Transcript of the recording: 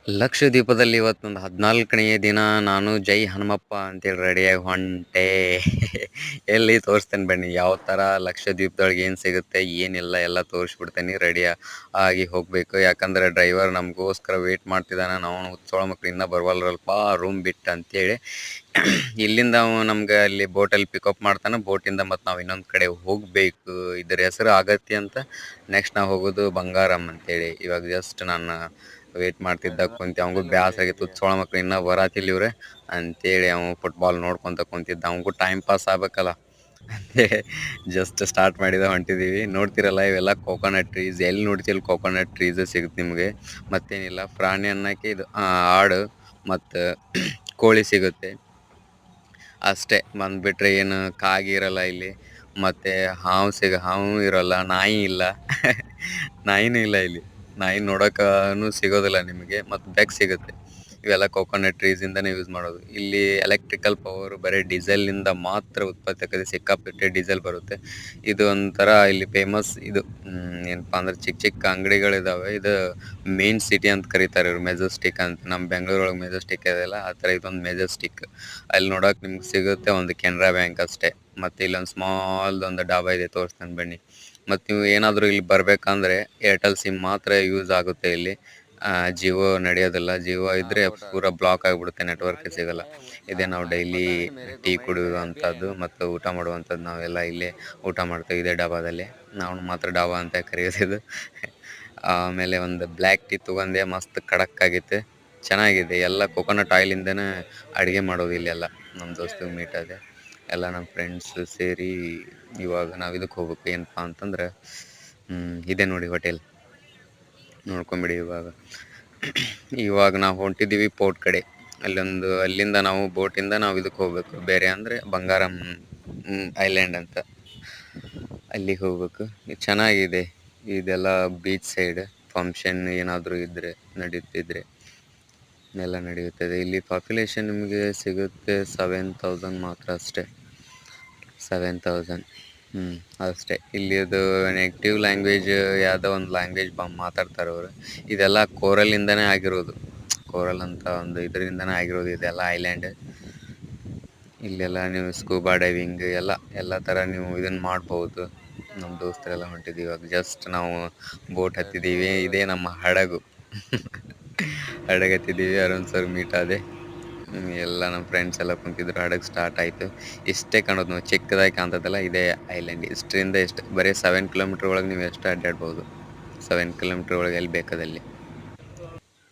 ಲಕ್ಷದ್ವೀಪದಲ್ಲಿ ಇವತ್ತೊಂದು 14ನೇ ದಿನ ನಾನು ಜೈ ಹನುಮಪ್ಪ ಅಂತೇಳಿ ರೆಡಿಯಾಗಿ ಹೊಂಟೆ. ಎಲ್ಲಿ ತೋರಿಸ್ತೇನೆ ಬನ್ನಿ. ಯಾವ ಥರ ಲಕ್ಷದ್ವೀಪದೊಳಗೆ ಏನು ಸಿಗುತ್ತೆ, ಏನಿಲ್ಲ ಎಲ್ಲ ತೋರಿಸ್ಬಿಡ್ತೇನೆ. ಆಗಿ ಹೋಗಬೇಕು. ಯಾಕಂದ್ರೆ ಡ್ರೈವರ್ ನಮಗೋಸ್ಕರ ವೇಟ್ ಮಾಡ್ತಿದ್ದಾನೆ. ನಾವು ಹುಚ್ಚೋಳ ಮಕ್ಳು ಇನ್ನೂ ಬರವಲ್ರಲ್ಪ ರೂಮ್ ಬಿಟ್ಟು ಅಂತೇಳಿ. ಇಲ್ಲಿಂದ ಅವ ನಮ್ಗೆ ಅಲ್ಲಿ ಬೋಟಲ್ಲಿ ಪಿಕಪ್ ಮಾಡ್ತಾನೆ. ಬೋಟಿಂದ ಮತ್ತು ನಾವು ಇನ್ನೊಂದು ಕಡೆ ಹೋಗಬೇಕು. ಇದರ ಹೆಸರು ಅಗತ್ಯ ಅಂತ. ನೆಕ್ಸ್ಟ್ ನಾವು ಹೋಗೋದು ಬಂಗಾರಮ್ ಅಂತೇಳಿ. ಇವಾಗ ಜಸ್ಟ್ ನಾನು ವೇಟ್ ಮಾಡ್ತಿದ್ದ ಕುಂತಿ. ಅವಂಗೂ ಬ್ಯಾಸರ ಆಗಿತ್ತು. ಹುಚ್ಚೋಳ ಮಕ್ಳು ಇನ್ನೂ ಬರಾತಿಲ್ಲ ಇವ್ರೆ ಅಂತೇಳಿ ಅವ ಫುಟ್ಬಾಲ್ ನೋಡ್ಕೊತ ಕುಂತಿದ್ದ. ಅವಂಗೂ ಟೈಮ್ ಪಾಸ್ ಆಗ್ಬೇಕಲ್ಲ ಅಂತೇಳಿ ಜಸ್ಟ್ ಸ್ಟಾರ್ಟ್ ಮಾಡಿದ ಹೊಂಟಿದ್ದೀವಿ. ನೋಡ್ತಿರಲ್ಲ ಇವೆಲ್ಲ ಕೋಕೋನಟ್ ಟ್ರೀಸ್. ಎಲ್ಲಿ ನೋಡ್ತಿಲ್ಲ ಕೋಕೋನಟ್ ಟ್ರೀಸ್ ಸಿಗುತ್ತೆ ನಿಮಗೆ. ಮತ್ತೇನಿಲ್ಲ, ಪ್ರಾಣಿ ಅನ್ನೋಕ್ಕೆ ಇದು ಆಡು ಮತ್ತು ಕೋಳಿ ಸಿಗುತ್ತೆ ಅಷ್ಟೇ. ಬಂದುಬಿಟ್ರೆ ಏನು ಕಾಗೆ ಇರಲ್ಲ ಇಲ್ಲಿ. ಮತ್ತು ಹಾವು ಇರೋಲ್ಲ, ನಾಯಿ ಇಲ್ಲ. ನಾಯಿನೂ ಇಲ್ಲ ಇಲ್ಲಿ. ನಾಯಿ ನೋಡೋಕ್ಕೂ ಸಿಗೋದಿಲ್ಲ ನಿಮಗೆ. ಮತ್ತು ಬೆಕ್ಕು ಸಿಗುತ್ತೆ. ಇವೆಲ್ಲ ಕೋಕೋನಟ್ ಟ್ರೀಸಿಂದನೇ ಯೂಸ್ ಮಾಡೋದು. ಇಲ್ಲಿ ಎಲೆಕ್ಟ್ರಿಕಲ್ ಪವರ್ ಬರೀ ಡೀಸೆಲಿಂದ ಮಾತ್ರ ಉತ್ಪತ್ತಿ ಆಗೋದು. ಸಿಕ್ಕಾಪಟ್ಟೆ ಡೀಸೆಲ್ ಬರುತ್ತೆ. ಇದು ಒಂಥರ ಇಲ್ಲಿ ಫೇಮಸ್. ಇದು ಏನಪ್ಪ ಅಂದ್ರೆ ಚಿಕ್ಕ ಚಿಕ್ಕ ಅಂಗಡಿಗಳಿದ್ದಾವೆ. ಇದು ಮೇನ್ ಸಿಟಿ ಅಂತ ಕರೀತಾರೆ ಇವ್ರು, ಮೆಜೆಸ್ಟಿಕ್ ಅಂತ. ನಮ್ಮ ಬೆಂಗಳೂರೊಳಗೆ ಮೆಜೆಸ್ಟಿಕ್ ಇದೆಯಲ್ಲ, ಆ ಥರ ಇದೊಂದು ಮೆಜೆಸ್ಟಿಕ್. ಅಲ್ಲಿ ನೋಡೋಕೆ ನಿಮ್ಗೆ ಸಿಗುತ್ತೆ ಒಂದು ಕೆನರಾ ಬ್ಯಾಂಕ್ ಅಷ್ಟೇ. ಮತ್ತು ಇಲ್ಲೊಂದು ಸ್ಮಾಲ್ದೊಂದು ಡಾಬಾ ಇದೆ, ತೋರಿಸ್ತಾನೆ ಬನ್ನಿ. ಮತ್ತು ನೀವು ಏನಾದರೂ ಇಲ್ಲಿ ಬರಬೇಕಂದ್ರೆ ಏರ್ಟೆಲ್ ಸಿಮ್ ಮಾತ್ರ ಯೂಸ್ ಆಗುತ್ತೆ ಇಲ್ಲಿ. ಜಿಯೋ ನಡೆಯೋದಿಲ್ಲ. ಜಿಯೋ ಇದ್ದರೆ ಪೂರ ಬ್ಲಾಕ್ ಆಗಿಬಿಡುತ್ತೆ, ನೆಟ್ವರ್ಕ್ ಸಿಗೋಲ್ಲ. ಇದೇ ನಾವು ಡೈಲಿ ಟೀ ಕುಡಿಯುವಂಥದ್ದು ಮತ್ತು ಊಟ ಮಾಡುವಂಥದ್ದು. ನಾವೆಲ್ಲ ಇಲ್ಲೇ ಊಟ ಮಾಡ್ತೇವೆ ಇದೇ ಡಾಬಾದಲ್ಲಿ. ನಾವು ಮಾತ್ರ ಡಾಬಾ ಅಂತ ಕರೆಯೋದು. ಆಮೇಲೆ ಒಂದು ಬ್ಲ್ಯಾಕ್ ಟೀ ತೊಗೊಂಡೆ, ಮಸ್ತ್ ಖಡಕ್ ಆಗಿತ್ತು, ಚೆನ್ನಾಗಿದೆ. ಎಲ್ಲ ಕೋಕೋನಟ್ ಆಯಿಲಿಂದನೇ ಅಡುಗೆ ಮಾಡೋದು ಇಲ್ಲೆಲ್ಲ. ನಮ್ಮ ದೋಸ್ತಿಗೆ ಮೀಟ್ ಆದೆ. ಎಲ್ಲ ನಮ್ಮ ಫ್ರೆಂಡ್ಸ್ ಸೇರಿ ಇವಾಗ ನಾವು ಇದಕ್ಕೆ ಹೋಗ್ಬೇಕು. ಏನಪ್ಪ ಅಂತಂದ್ರೆ ಇದೆ ನೋಡಿ ಹೋಟೆಲ್, ನೋಡ್ಕೊಂಬಿಡಿ. ಇವಾಗ ನಾವು ಹೊಂಟಿದ್ದೀವಿ ಪೋರ್ಟ್ ಕಡೆ. ಅಲ್ಲಿಂದ ನಾವು ಬೋಟಿಂದ ನಾವು ಇದಕ್ಕೆ ಹೋಗ್ಬೇಕು, ಬೇರೆ ಅಂದರೆ ಬಂಗಾರಮ್ ಐಲ್ಯಾಂಡ್ ಅಂತ. ಅಲ್ಲಿಗೆ ಹೋಗ್ಬೇಕು. ಇದು ಚೆನ್ನಾಗಿದೆ. ಇದೆಲ್ಲ ಬೀಚ್ ಸೈಡ್. ಫಂಕ್ಷನ್ ಏನಾದರೂ ಇದ್ದರೆ ನಡೀತಿದ್ರೆ ಎಲ್ಲ ನಡೆಯುತ್ತದೆ. ಇಲ್ಲಿ ಪಾಪ್ಯುಲೇಷನ್ ನಿಮಗೆ ಸಿಗುತ್ತೆ 7,000 ಮಾತ್ರ ಅಷ್ಟೇ. 7,000 ಅಷ್ಟೇ. ಇಲ್ಲಿ ಅದು ನೆಗೆಟಿವ್ ಲ್ಯಾಂಗ್ವೇಜ್ ಯಾವುದೋ ಒಂದು ಲ್ಯಾಂಗ್ವೇಜ್ ಮಾತಾಡ್ತಾರೆ ಅವರು. ಇದೆಲ್ಲ ಕೋರಲಿಂದನೇ ಆಗಿರೋದು. ಕೋರಲ್ ಅಂತ ಒಂದು ಇದರಿಂದನೇ ಆಗಿರೋದು ಇದೆಲ್ಲ ಐಲ್ಯಾಂಡ್. ಇಲ್ಲೆಲ್ಲ ನೀವು ಸ್ಕೂಬಾ ಡೈವಿಂಗ್ ಎಲ್ಲ ಥರ ನೀವು ಇದನ್ನು ಮಾಡ್ಬೋದು. ನಮ್ಮ ದೋಸ್ತರೆಲ್ಲ ಹೊಂಟಿದ್ದೀವಿ. ಇವಾಗ ಜಸ್ಟ್ ನಾವು ಬೋಟ್ ಹತ್ತಿದ್ದೀವಿ. ಇದೇ ನಮ್ಮ ಹಡಗು. ಹಡಗು ಹತ್ತಿದ್ದೀವಿ. ಅರುಣ್ ಸರ್ ಮೀಟ್ ಆದೆ. ಎಲ್ಲ ನಮ್ಮ ಫ್ರೆಂಡ್ಸ್ ಎಲ್ಲ ಕುಂತಿದ್ರು. ಹಡಗು ಸ್ಟಾರ್ಟ್ ಆಯಿತು. ಇಷ್ಟೇ ಕಾಣೋದು ನಾವು, ಚಿಕ್ಕದಾಗಿ ಕಾಣ್ತದಲ್ಲ ಇದೇ ಐಲ್ಯಾಂಡ್. ಇಷ್ಟರಿಂದ ಎಷ್ಟು ಬರೀ 7 ಕಿಲೋಮೀಟ್ರ್ ಒಳಗೆ ನೀವು ಎಷ್ಟು ಅಡ್ಡಾಡ್ಬೋದು. 7 ಕಿಲೋಮೀಟ್ರ್ ಒಳಗೆ ಎಲ್ಲಿ ಬೇಕಾದಲ್ಲಿ.